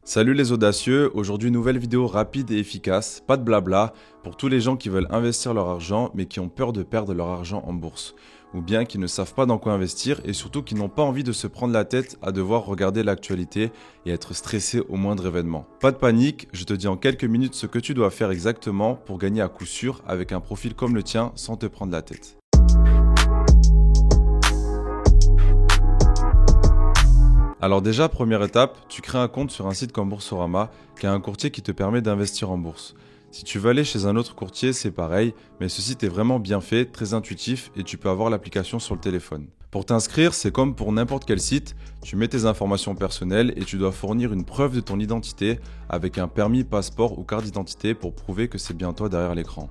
Salut les audacieux, aujourd'hui nouvelle vidéo rapide et efficace, pas de blabla, pour tous les gens qui veulent investir leur argent mais qui ont peur de perdre leur argent en bourse. Ou bien qui ne savent pas dans quoi investir et surtout qui n'ont pas envie de se prendre la tête à devoir regarder l'actualité et être stressé au moindre événement. Pas de panique, je te dis en quelques minutes ce que tu dois faire exactement pour gagner à coup sûr avec un profil comme le tien sans te prendre la tête. Alors déjà, première étape, tu crées un compte sur un site comme Boursorama qui a un courtier qui te permet d'investir en bourse. Si tu veux aller chez un autre courtier, c'est pareil, mais ce site est vraiment bien fait, très intuitif et tu peux avoir l'application sur le téléphone. Pour t'inscrire, c'est comme pour n'importe quel site, tu mets tes informations personnelles et tu dois fournir une preuve de ton identité avec un permis, passeport ou carte d'identité pour prouver que c'est bien toi derrière l'écran.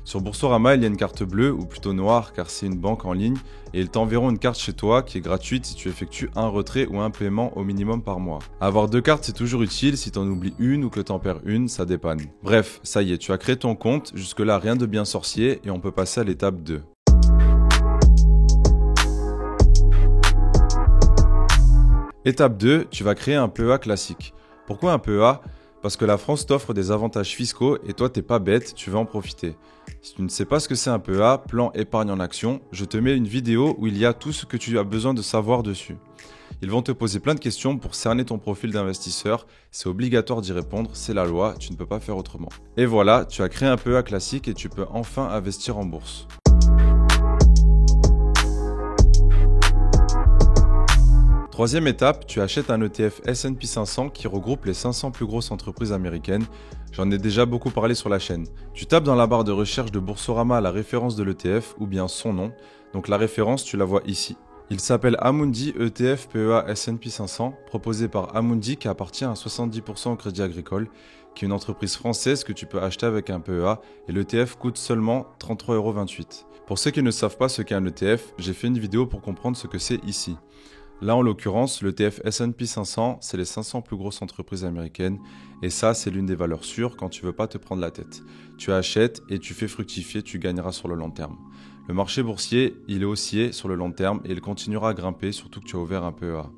Sur Boursorama, il y a une carte bleue ou plutôt noire car c'est une banque en ligne et ils t'enverront une carte chez toi qui est gratuite si tu effectues un retrait ou un paiement au minimum par mois. Avoir deux cartes c'est toujours utile, si t'en oublies une ou que t'en perds une, ça dépanne. Bref, ça y est, tu as créé ton compte, jusque là rien de bien sorcier et on peut passer à l'étape 2. Étape 2, tu vas créer un PEA classique. Pourquoi un PEA ? Parce que la France t'offre des avantages fiscaux et toi t'es pas bête, tu veux en profiter. Si tu ne sais pas ce que c'est un PEA, plan épargne en action, je te mets une vidéo où il y a tout ce que tu as besoin de savoir dessus. Ils vont te poser plein de questions pour cerner ton profil d'investisseur, c'est obligatoire d'y répondre, c'est la loi, tu ne peux pas faire autrement. Et voilà, tu as créé un PEA classique et tu peux enfin investir en bourse. Troisième étape, tu achètes un ETF S&P 500 qui regroupe les 500 plus grosses entreprises américaines. J'en ai déjà beaucoup parlé sur la chaîne. Tu tapes dans la barre de recherche de Boursorama la référence de l'ETF ou bien son nom. Donc la référence, tu la vois ici. Il s'appelle Amundi ETF PEA S&P 500, proposé par Amundi qui appartient à 70% au Crédit Agricole, qui est une entreprise française que tu peux acheter avec un PEA et l'ETF coûte seulement 33,28 €. Pour ceux qui ne savent pas ce qu'est un ETF, j'ai fait une vidéo pour comprendre ce que c'est ici. Là, en l'occurrence, l'ETF S&P 500, c'est les 500 plus grosses entreprises américaines. Et ça, c'est l'une des valeurs sûres quand tu veux pas te prendre la tête. Tu achètes et tu fais fructifier, tu gagneras sur le long terme. Le marché boursier, il est haussier sur le long terme et il continuera à grimper, surtout que tu as ouvert un PEA.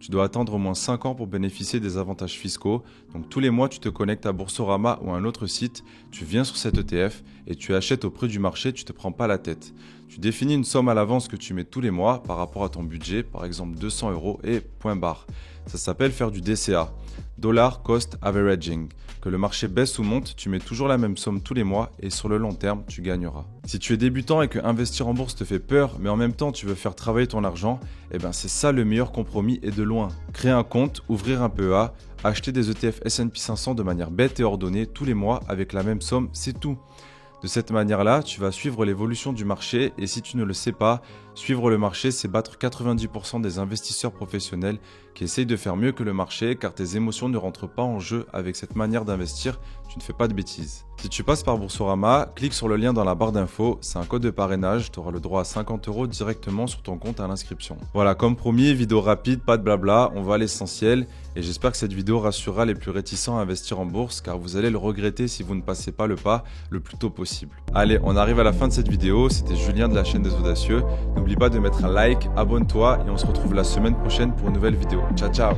Tu dois attendre au moins 5 ans pour bénéficier des avantages fiscaux. Donc tous les mois, tu te connectes à Boursorama ou à un autre site, tu viens sur cet ETF et tu achètes au prix du marché, tu ne te prends pas la tête. Tu définis une somme à l'avance que tu mets tous les mois par rapport à ton budget, par exemple 200 € et point barre. Ça s'appelle faire du DCA, Dollar Cost Averaging. Que le marché baisse ou monte, tu mets toujours la même somme tous les mois et sur le long terme, tu gagneras. Si tu es débutant et que investir en bourse te fait peur, mais en même temps tu veux faire travailler ton argent, c'est ça le meilleur compromis et de loin. Créer un compte, ouvrir un PEA, acheter des ETF S&P 500 de manière bête et ordonnée tous les mois avec la même somme, c'est tout. De cette manière-là, tu vas suivre l'évolution du marché et si tu ne le sais pas, suivre le marché, c'est battre 90% des investisseurs professionnels qui essayent de faire mieux que le marché car tes émotions ne rentrent pas en jeu avec cette manière d'investir, tu ne fais pas de bêtises. Si tu passes par Boursorama, clique sur le lien dans la barre d'infos, c'est un code de parrainage, tu auras le droit à 50 € directement sur ton compte à l'inscription. Voilà, comme promis, vidéo rapide, pas de blabla, on va à l'essentiel et j'espère que cette vidéo rassurera les plus réticents à investir en bourse car vous allez le regretter si vous ne passez pas le pas le plus tôt possible. Allez, on arrive à la fin de cette vidéo, c'était Julien de la chaîne des audacieux. N'oublie pas de mettre un like, abonne-toi et on se retrouve la semaine prochaine pour une nouvelle vidéo. Ciao ciao.